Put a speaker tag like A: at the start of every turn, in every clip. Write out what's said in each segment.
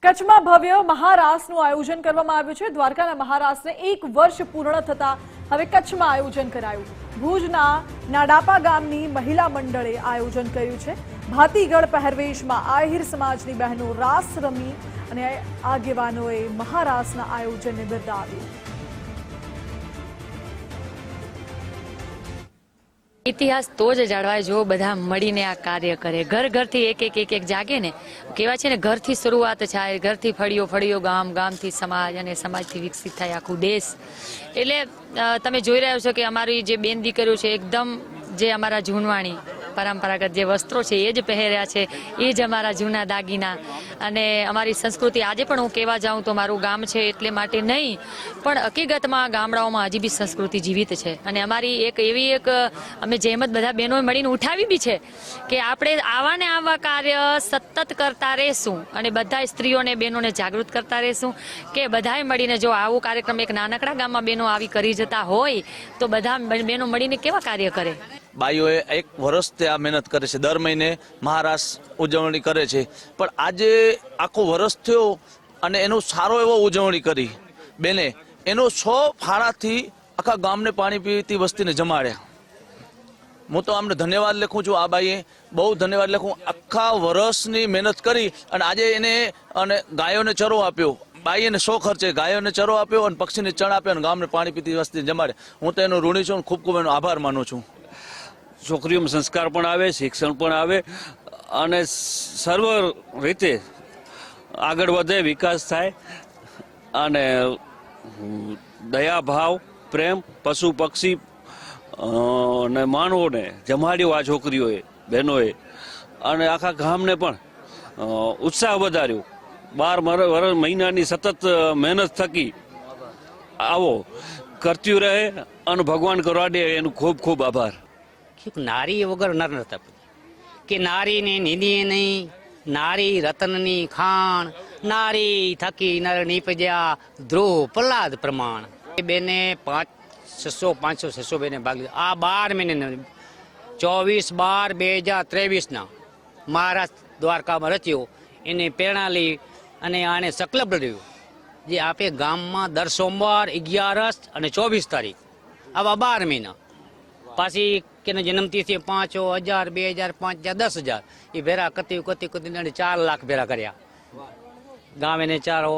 A: કચ્છમાં ભવ્ય મહારાસનું આયોજન કરવામાં આવ્યું છે। દ્વારકાના મહારાસને 1 વર્ષ પૂર્ણ થતા હવે કચ્છમાં આયોજન કરાયું। ભુજના નાડાપા ગામની મહિલા મંડળે આયોજન કર્યું છે। ભાતીગળ પહેરવેશમાં આહિર સમાજની બહેનો રાસ રમી અને આગેવાનોએ મહારાસના આયોજનને બિરદાવ્યું।
B: इतिहास तो ज जाळवाय जो बधा मळीने आ कार्य करे। घर घर थी एक जागे ने केवा छे ने घर थी शुरुआत थाय। घर थी फळियो फळियो गाम गाम थी समाज अने समाज थी विकसित थाय आखुं देश। एटले तमे जोई रह्या छो के अमारी जे बेन दीकरीओ छे एकदम जे अमारा जूनवाणी परंपरागत जे वस्त्रों छे ए ज पहेर्या छे, ए ज अमारा जूना दागीना अने अमारी संस्कृति। आजे पण हुं कहेवा जाऊं तो मारुं गाम छे एटले माटे नहीं, पण हकीकतमां गामडाओमां हजी बी संस्कृति जीवित छे। अने अमारी एक एवी एक अमे जहमत बधा बहनों मळीने उठावी बी छे के आपणे आवा ने आवा कार्य सतत करता रहेशुं अने बधाय स्त्रीओने बहनोने जागृत करता रहेशुं के बधाय मळीने जो आवो कार्यक्रम एक नानकड़ा गाममां बहनों आवी करी जता होय तो बधा बहनों मळीने केवा कार्य करे।
C: बाईओए 1 વર્ષથી આ મહેનત કરે છે। દર મહિને મહારાસ ઉજવણી કરે છે, પણ આજે આખો વર્ષ થયો અને એનો સારો એવો ઉજવણી કરી બેને। એનો 100 ફાળાથી આખા ગામને પાણી પીતી વસ્તીને જમાડ્યા। હું તો આમને ધન્યવાદ લખું છું। આ બાઈએ બહુ ધન્યવાદ લખું। આખા વર્ષની મહેનત કરી અને આજે એને અને ગાયોને ચરો આપ્યો। બાઈને 100 ખર્ચે ગાયોને ચરો આપ્યો અને પક્ષીને ચણ આપ્યો અને ગામને પાણી પીતી વસ્તીને જમાડે। હું તો એનો ઋણી છું, ખૂબ ખૂબ એનો આભાર માનું છું।
D: છોકરીઓમાં સંસ્કાર પણ આવે, શિક્ષણ પણ આવે અને સર્વ રીતે આગળ વધે, વિકાસ થાય અને દયાભાવ, પ્રેમ, પશુ પક્ષી અને માનવોને જમાડ્યો આ છોકરીઓએ, બહેનોએ અને આખા ગામને પણ ઉત્સાહ વધાર્યો। 12 મહિનાની સતત મહેનત થકી આવો કરતી રહે અને ભગવાન કરવા દે એનું ખૂબ ખૂબ આભાર।
E: नारी वगर नर न तप कि नारी ने निधि नहीं, नारी रतननी खाण, नारी थकी नर निपजा ध्रुव प्रहलाद प्रमाण। बेने 600 500 600 बेने भाग लिया। आ 12 महीने 24/12/2023 ना महाराष्ट्र द्वारका में रच्यो एने प्रेरणा ली अने आने संकल्प लियो जे आपे गाम में दर सोमवार 11 અને 24 तारीख आवा 12 महीना पासी के जन्मतिथि 5,000 2,000 5,000 10,000 ये भेरा कती 4 लाख भेरा कर्या। गाँव ने चारो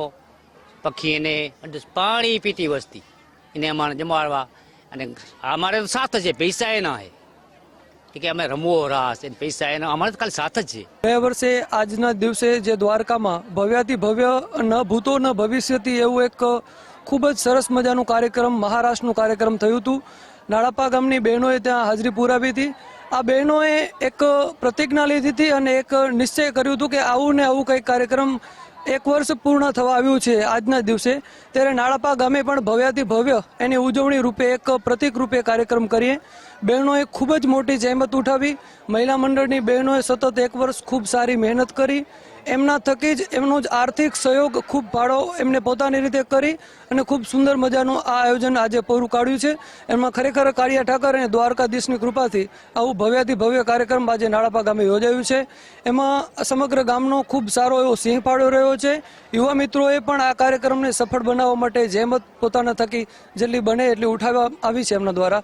E: पक्षी ने पानी पीती वस्ती इन्हें अमारे जमाड़वा अने अमारे तो साथ है, पैसा ना है कि अमे रमवो रास पैसा है ना, अमारे तो खाली साथ ज है।
F: गया वर्षे आजना दिवसे जे द्वारका में भव्याति भव्य न भूतो न भविष्यति एवं एक खूब ज सरस मजानु कार्यक्रम महाराष्ट्रनु कार्यक्रम थयुं हतुं। नाड़ापा गामनी बहनोए त्यां हाजरी पुरावी थी। आ बहनोए एक प्रतिज्ञा लीधी थी अने एक निश्चय कर्युं हतुं के आवुं ने आवुं कंईक कार्यक्रम 1 વર્ષ पूर्ण थवा आव्युं छे आजना दिवसे। त्यारे नाड़ापा गामे पण भव्याति भव्य एनी उजवणी रूपे एक प्रतीक रूपे कार्यक्रम करीए। बहनोए खूब ज मोटी जहमत उठावी। महिला मंडळनी बहनोए सतत 1 વર્ષ खूब सारी मेहनत करी। एमना थकी ज एमनो ज आर्थिक सहयोग खूब फाळो एमने पोतानी रीते करी अने खूब सुंदर मजानुं आ आयोजन आजे पूरुं काढ्युं छे। एमां खरेखर काळिया ठाकर अने द्वारकाधीशनी कृपाथी आवुं भव्याति भव्य कार्यक्रम आज नाड़ापा गामे योजायुं छे। एमां समग्र गामनो खूब सारो एवो सिंह फाळो रह्यो छे। युवा मित्रोए पण आ कार्यक्रमने सफળ बनाववा माटे जहमत पोताना थकी जेटली बने एटली उठाववा आवी छे एमना द्वारा।